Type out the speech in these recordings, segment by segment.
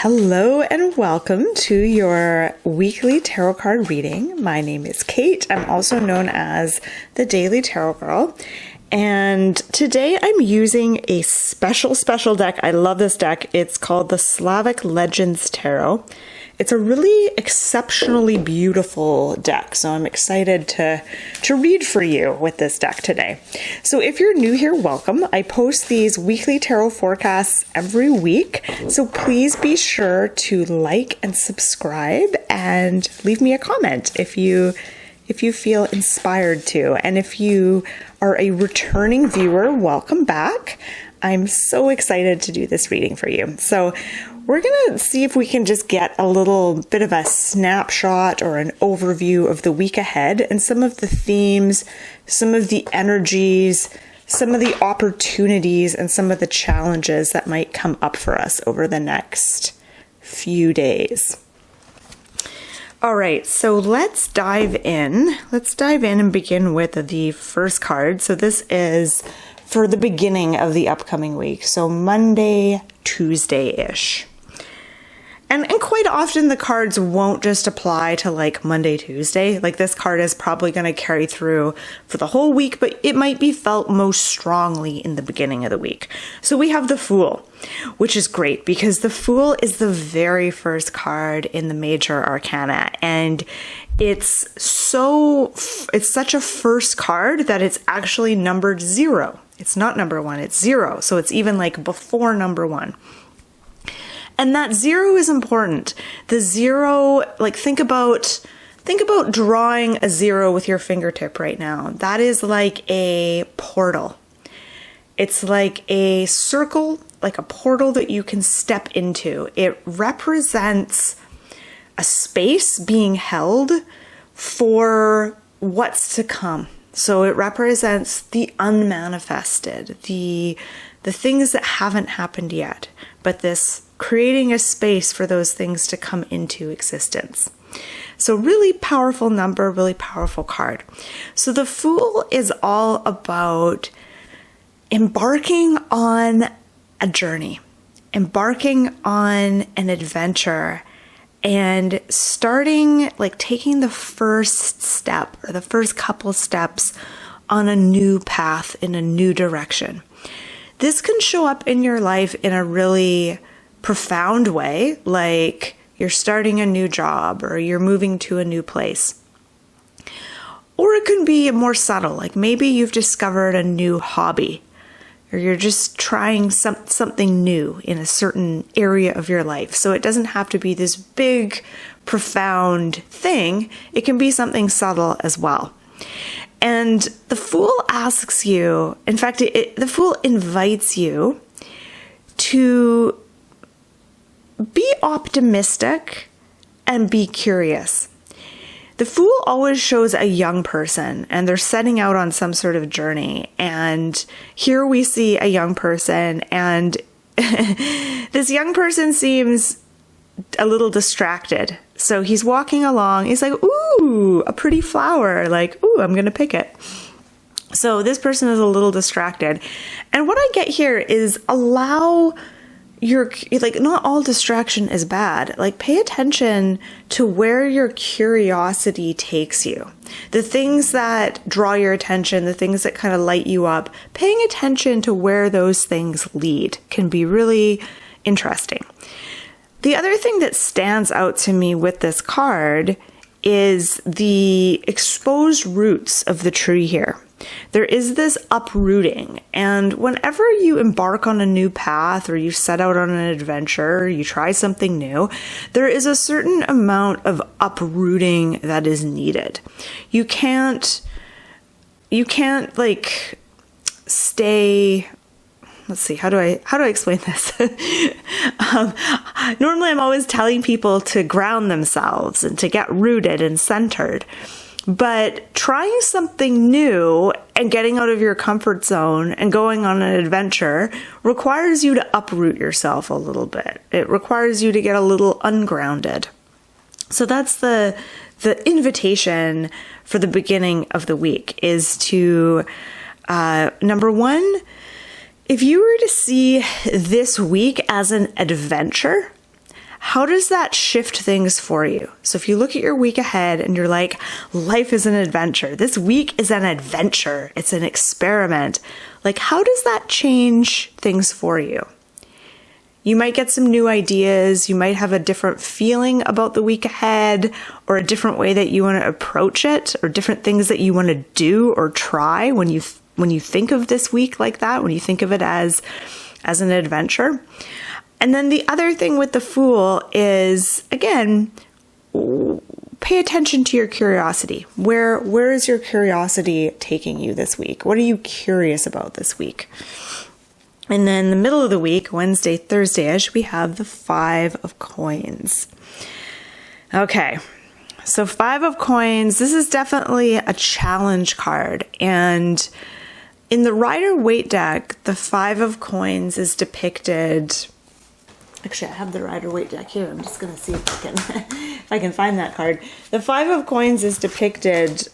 Hello and welcome to your weekly tarot card reading. My name is Kate. I'm also known as the Daily Tarot Girl. And today I'm using a special deck. I love this deck. It's called the Slavic Legends Tarot. It's a really exceptionally beautiful deck, so I'm excited to read for you with this deck today. So if you're new here, welcome. I post these weekly tarot forecasts every week, so please be sure to like and subscribe and leave me a comment if you feel inspired to. And if you are a returning viewer, welcome back. I'm so excited to do this reading for you. So we're going to see if we can just get a little bit of a snapshot or an overview of the week ahead and some of the themes, some of the energies, some of the opportunities, and some of the challenges that might come up for us over the next few days. All right, so let's dive in. Let's dive in and begin with the first card. So this is for the beginning of the upcoming week. So Monday, Tuesday-ish. And quite often the cards won't just apply to like Monday, Tuesday. Like this card is probably going to carry through for the whole week, but it might be felt most strongly in the beginning of the week. So we have the Fool, which is great because the Fool is the very first card in the major arcana. And it's such a first card that it's actually numbered 0. It's not number 1, it's 0. So it's even like before number 1. And that 0 is important. The 0, like think about drawing a 0 with your fingertip right now. That is like a portal. It's like a circle, like a portal that you can step into. It represents a space being held for what's to come. So it represents the unmanifested, the things that haven't happened yet, but this creating a space for those things to come into existence. So really powerful number, really powerful card. So the Fool is all about embarking on a journey, embarking on an adventure, and starting, like taking the first step or the first couple steps on a new path in a new direction. This can show up in your life in a really profound way, like you're starting a new job or you're moving to a new place. Or it can be more subtle, like maybe you've discovered a new hobby or you're just trying something new in a certain area of your life. So it doesn't have to be this big, profound thing. It can be something subtle as well. And the Fool asks you, in fact, the Fool invites you to be optimistic and be curious. The Fool always shows a young person and they're setting out on some sort of journey. And here we see a young person and this young person seems a little distracted. So he's walking along. He's like, ooh, a pretty flower. Like, ooh, I'm going to pick it. So this person is a little distracted. And what I get here is allow not all distraction is bad. Like pay attention to where your curiosity takes you. The things that draw your attention, the things that kind of light you up, paying attention to where those things lead can be really interesting. The other thing that stands out to me with this card is the exposed roots of the tree here. There is this uprooting, and whenever you embark on a new path or you set out on an adventure, or you try something new, there is a certain amount of uprooting that is needed. You can't like stay. Let's see, how do I explain this? Normally I'm always telling people to ground themselves and to get rooted and centered. But trying something new and getting out of your comfort zone and going on an adventure requires you to uproot yourself a little bit. It requires you to get a little ungrounded. So that's the invitation for the beginning of the week is to, number one, if you were to see this week as an adventure, how does that shift things for you? So if you look at your week ahead and you're like, life is an adventure. This week is an adventure. It's an experiment. Like, how does that change things for you? You might get some new ideas. You might have a different feeling about the week ahead, or a different way that you want to approach it, or different things that you want to do or try when you think of this week like that, when you think of it as an adventure. And then the other thing with the Fool is, again, pay attention to your curiosity. Where is your curiosity taking you this week? What are you curious about this week? And then the middle of the week, Wednesday, Thursday-ish, we have the Five of Coins. Okay, so Five of Coins, this is definitely a challenge card. And in the Rider-Waite deck, the Five of Coins is depicted... Actually, I have the Rider-Waite deck here. I'm just going to see if I can find that card. The Five of Coins is depicted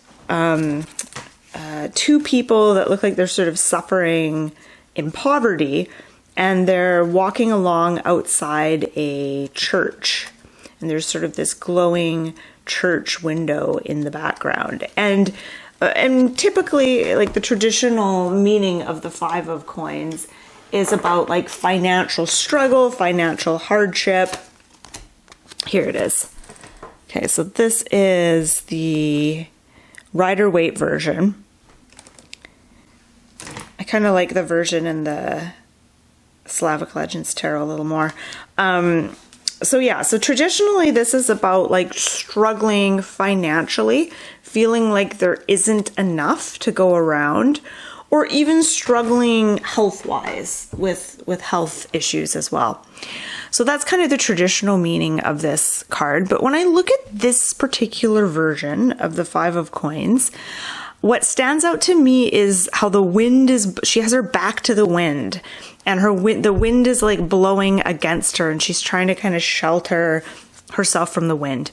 two people that look like they're sort of suffering in poverty, and they're walking along outside a church. And there's sort of this glowing church window in the background. And typically, like, the traditional meaning of the Five of Coins is about like financial struggle, financial hardship. Here it is. Okay, so this is the Rider-Waite version. I kind of like the version in the Slavic Legends Tarot a little more. So traditionally this is about like struggling financially, feeling like there isn't enough to go around, or even struggling health-wise with health issues as well. So that's kind of the traditional meaning of this card. But when I look at this particular version of the Five of Coins, what stands out to me is how the wind is, she has her back to the wind, and the wind is like blowing against her, and she's trying to kind of shelter herself from the wind.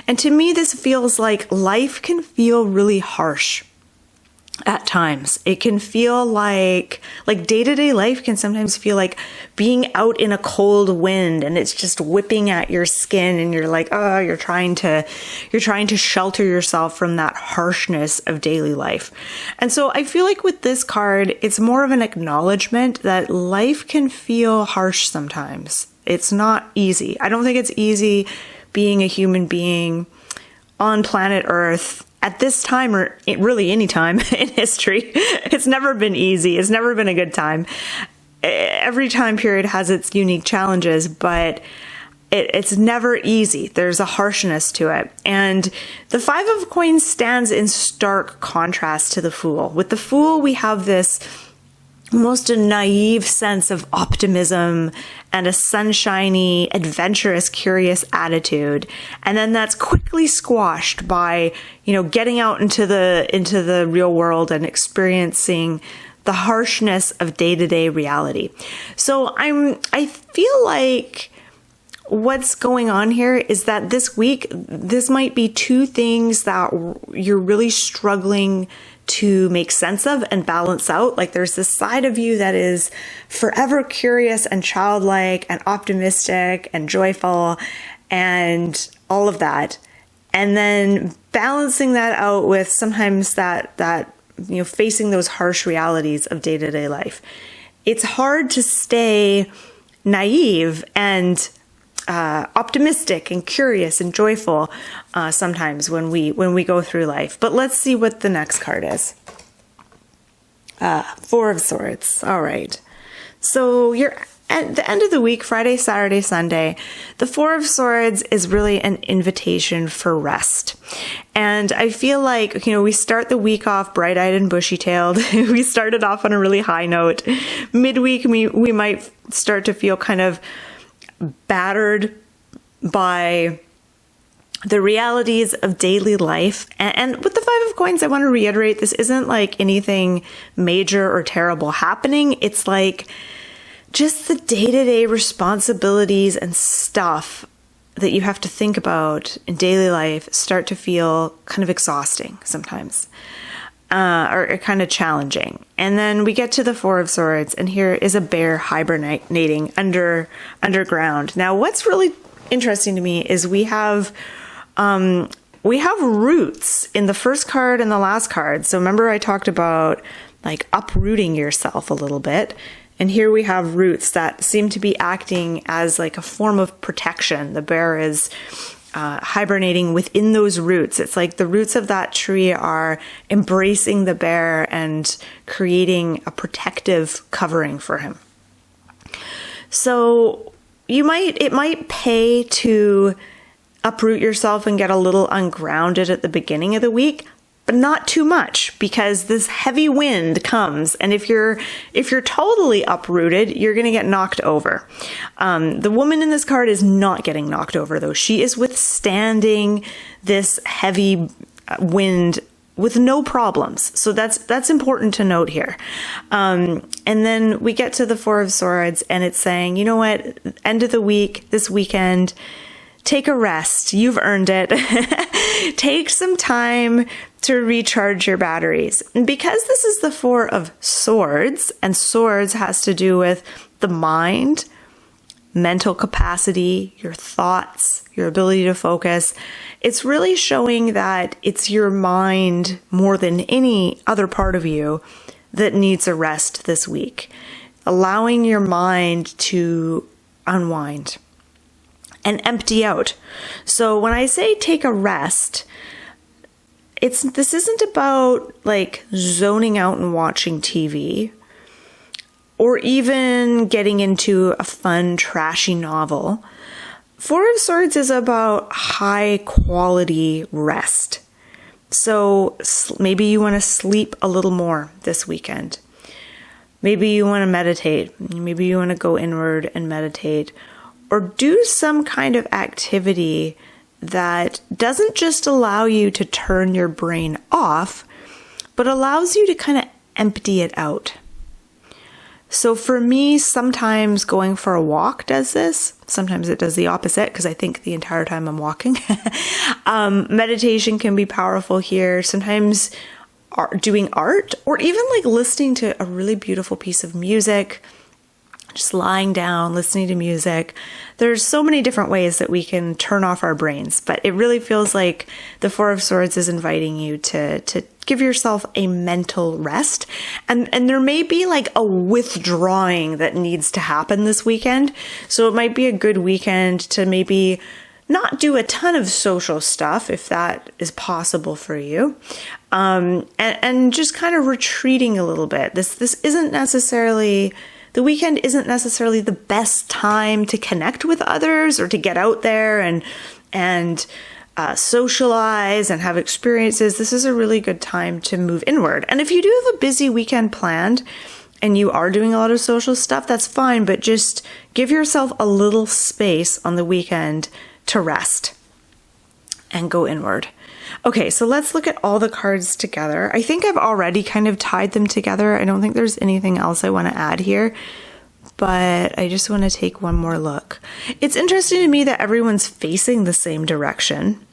And to me, this feels like life can feel really harsh at times. It can feel like day-to-day life can sometimes feel like being out in a cold wind, and it's just whipping at your skin, and you're like, oh, you're trying to shelter yourself from that harshness of daily life. And so I feel like with this card, it's more of an acknowledgement that life can feel harsh sometimes. It's not easy. I don't think it's easy being a human being on planet Earth at this time, or really any time in history. It's never been easy. It's never been a good time. Every time period has its unique challenges, but it's never easy. There's a harshness to it. And the Five of Coins stands in stark contrast to the Fool. With the Fool, we have this almost a naive sense of optimism and a sunshiny, adventurous, curious attitude. And then that's quickly squashed by, getting out into the real world and experiencing the harshness of day-to-day reality. So I feel like what's going on here is that this week, this might be two things that you're really struggling to make sense of and balance out. Like, there's this side of you that is forever curious and childlike and optimistic and joyful and all of that. And then balancing that out with sometimes that facing those harsh realities of day-to-day life. It's hard to stay naive and optimistic and curious and joyful sometimes when we go through life. But let's see what the next card is. Four of Swords. All right. So you're at the end of the week, Friday, Saturday, Sunday. The Four of Swords is really an invitation for rest. And I feel like, we start the week off bright-eyed and bushy-tailed. We started off on a really high note. Midweek, we might start to feel kind of battered by the realities of daily life. And with the Five of Coins, I want to reiterate, this isn't like anything major or terrible happening. It's like just the day-to-day responsibilities and stuff that you have to think about in daily life start to feel kind of exhausting sometimes. Or kind of challenging. And then we get to the Four of Swords, and here is a bear hibernating underground. Now, what's really interesting to me is we have roots in the first card and the last card. So remember I talked about like uprooting yourself a little bit. And here we have roots that seem to be acting as like a form of protection. The bear is hibernating within those roots. It's like the roots of that tree are embracing the bear and creating a protective covering for him. So it might pay to uproot yourself and get a little ungrounded at the beginning of the week, but not too much, because this heavy wind comes, and if you're totally uprooted, you're going to get knocked over. The woman in this card is not getting knocked over, though. She is withstanding this heavy wind with no problems. So that's important to note here. And then we get to the Four of Swords, and it's saying, you know what, end of the week, this weekend, take a rest. You've earned it. Take some time to recharge your batteries. And because this is the Four of Swords, and swords has to do with the mind, mental capacity, your thoughts, your ability to focus, it's really showing that it's your mind more than any other part of you that needs a rest this week. Allowing your mind to unwind and empty out. So when I say take a rest, this isn't about like zoning out and watching TV or even getting into a fun, trashy novel. Four of Swords is about high quality rest. So maybe you want to sleep a little more this weekend. Maybe you want to meditate. Maybe you want to go inward and meditate, or do some kind of activity that doesn't just allow you to turn your brain off, but allows you to kind of empty it out. So for me, sometimes going for a walk does this. Sometimes it does the opposite, because I think the entire time I'm walking. Meditation can be powerful here. Sometimes doing art, or even like listening to a really beautiful piece of music, just lying down, listening to music. There's so many different ways that we can turn off our brains, but it really feels like the Four of Swords is inviting you to give yourself a mental rest. And there may be like a withdrawing that needs to happen this weekend. So it might be a good weekend to maybe not do a ton of social stuff, if that is possible for you. And just kind of retreating a little bit. This isn't necessarily... The weekend isn't necessarily the best time to connect with others or to get out there and socialize and have experiences. This is a really good time to move inward. And if you do have a busy weekend planned and you are doing a lot of social stuff, that's fine, but just give yourself a little space on the weekend to rest and go inward. Okay, so let's look at all the cards together. I think I've already kind of tied them together. I don't think there's anything else I want to add here, but I just want to take one more look. It's interesting to me that everyone's facing the same direction.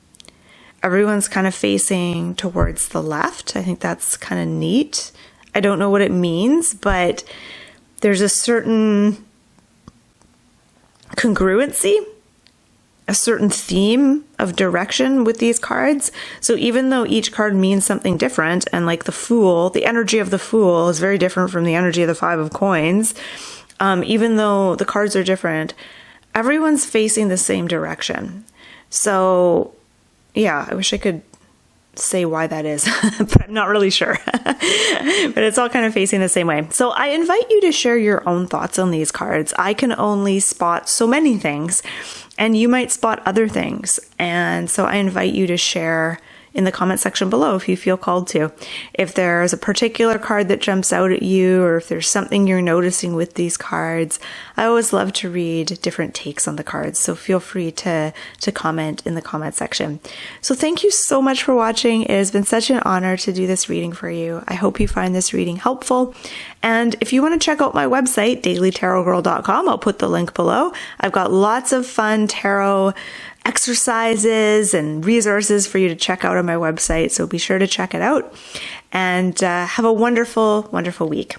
Everyone's kind of facing towards the left. I think that's kind of neat. I don't know what it means, but there's a certain congruency, a certain theme of direction with these cards. So even though each card means something different, and like the Fool, the energy of the Fool is very different from the energy of the Five of Coins, even though the cards are different, everyone's facing the same direction. So yeah, I wish I could say why that is, but I'm not really sure. But it's all kind of facing the same way. So I invite you to share your own thoughts on these cards. I can only spot so many things, and you might spot other things. And so I invite you to share in the comment section below if you feel called to. If there's a particular card that jumps out at you, or if there's something you're noticing with these cards, I always love to read different takes on the cards. So feel free to comment in the comment section. So thank you so much for watching. It has been such an honor to do this reading for you. I hope you find this reading helpful. And if you want to check out my website, dailytarotgirl.com, I'll put the link below. I've got lots of fun tarot exercises and resources for you to check out on my website. So be sure to check it out, and have a wonderful, wonderful week.